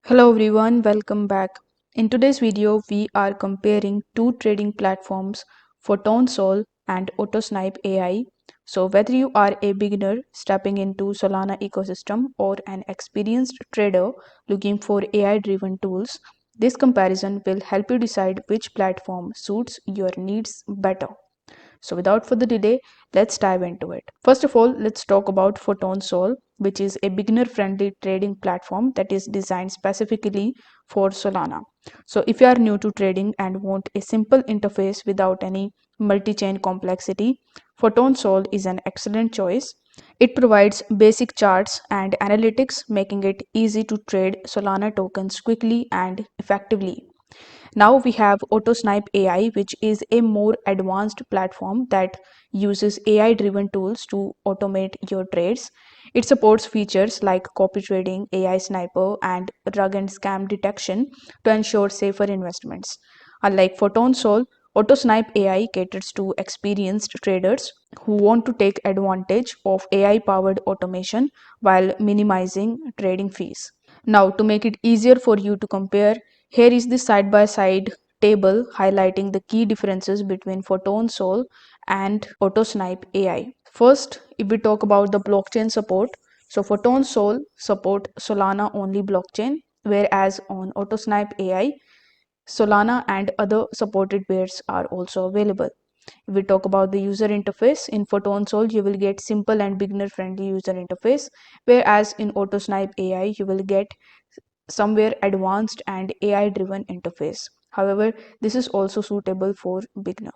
Hello everyone, welcome back. In today's video, we are comparing two trading platforms, Photon Sol and Autosnipe AI. So whether you are a beginner stepping into Solana ecosystem or an experienced trader looking for AI-driven tools, this comparison will help you decide which platform suits your needs better. So without further delay, let's dive into it. First of all, let's talk about Photon Sol, which is a beginner-friendly trading platform that is designed specifically for Solana. So if you are new to trading and want a simple interface without any multi-chain complexity, Photon Sol is an excellent choice. It provides basic charts and analytics, making it easy to trade Solana tokens quickly and effectively. Now we have Autosnipe AI, which is a more advanced platform that uses AI driven tools to automate your trades. It supports features like copy trading, AI sniper, and rug and scam detection to ensure safer investments. Unlike Photon Sol, Autosnipe AI caters to experienced traders who want to take advantage of AI powered automation while minimizing trading fees. Now, to make it easier for you to compare, here is the side by side table highlighting the key differences between Photon Sol and Autosnipe AI. First, if we talk about the blockchain support, so Photon Sol support Solana only blockchain, whereas on Autosnipe AI, Solana and other supported pairs are also available. If we talk about the user interface, in Photon Sol you will get simple and beginner friendly user interface, whereas in Autosnipe AI you will get somewhere advanced and AI driven interface. However, this is also suitable for beginner.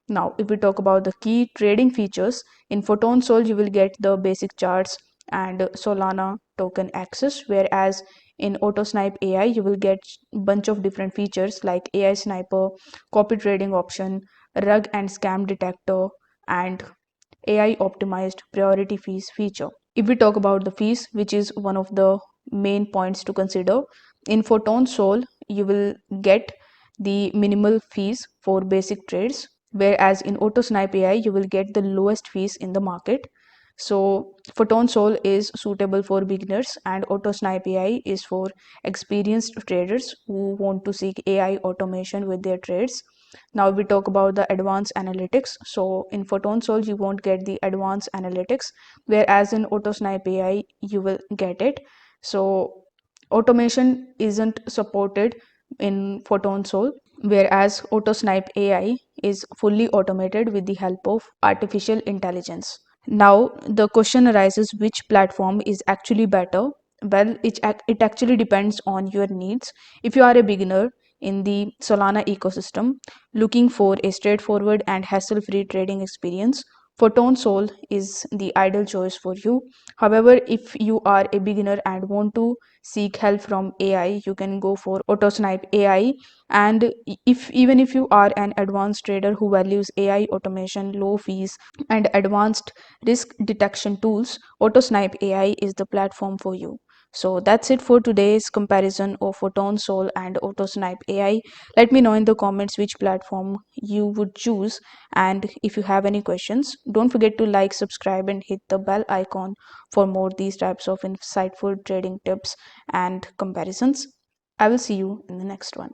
Now, if we talk about the key trading features, in Photon Sol you will get the basic charts and Solana token access, whereas in Autosnipe AI you will get bunch of different features like AI sniper, copy trading option, rug and scam detector, and AI optimized priority fees feature. If we talk about the fees, which is one of the main points to consider, in Photon Sol you will get the minimal fees for basic trades, whereas in Autosnipe AI you will get the lowest fees in the market. So Photon Sol is suitable for beginners and Autosnipe AI is for experienced traders who want to seek AI automation with their trades. Now we talk about the advanced analytics. So in Photon Sol you won't get the advanced analytics, whereas in Autosnipe AI you will get it. So automation isn't supported in Photon Sol, whereas Autosnipe AI is fully automated with the help of artificial intelligence. Now the question arises, which platform is actually better? Well, it actually depends on your needs. If you are a beginner in the Solana ecosystem looking for a straightforward and hassle-free trading experience, Photon Sol is the ideal choice for you. However, if you are a beginner and want to seek help from AI, you can go for Autosnipe AI. And if even if you are an advanced trader who values AI automation, low fees, and advanced risk detection tools, Autosnipe AI is the platform for you. So that's it for today's comparison of Photon Sol and Autosnipe AI. Let me know in the comments which platform you would choose, and if you have any questions, don't forget to like, subscribe, and hit the bell icon for more these types of insightful trading tips and comparisons. I will see you in the next one.